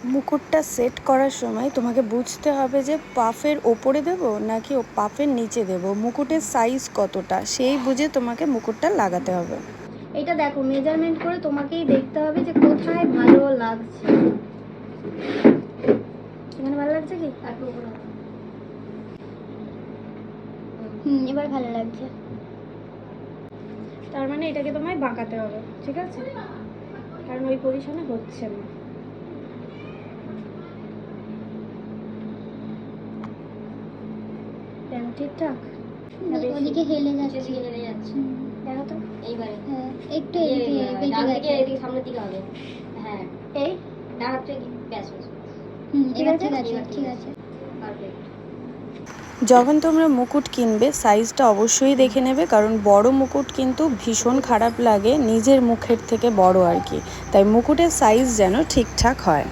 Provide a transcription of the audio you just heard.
মুকুটটা set করার সময় তোমাকে বুঝতে হবে যে পাফের ওপরে দেব নাকি পাফের নিচে দেব, মুকুটের সাইজ কতটা সেই বুঝে তোমাকে মুকুটটা লাগাতে হবে। এটা দেখো মেজারমেন্ট করে তোমাকেই দেখতে হবে যে কোথায় ভালো লাগছে। এখানে ভালো লাগছে কি? এবার ভালো লাগছে। তার মানে এটাকে তোমায় বাঁকাতে হবে, ঠিক আছে? কারণ ওই পজিশনে হচ্ছে না। ঠিকঠাক ওদিকে হেলে যাচ্ছে, দেখো তো এইবারে একটু এদিকে বেঁকে গেছে, এদিকে সামনের দিকে হবে। হ্যাঁ এই ডান হাতে ব্যাস ব্যাস। ঠিক আছে ঠিক আছে, পারফেক্ট। যখন তোমরা মুকুট কিনবে সাইজটা অবশ্যই দেখে নেবে, কারণ বড় মুকুট কিন্তু ভীষণ খারাপ লাগে নিজের মুখের থেকে বড় আর কি, তাই মুকুটের সাইজ যেন ঠিকঠাক হয়।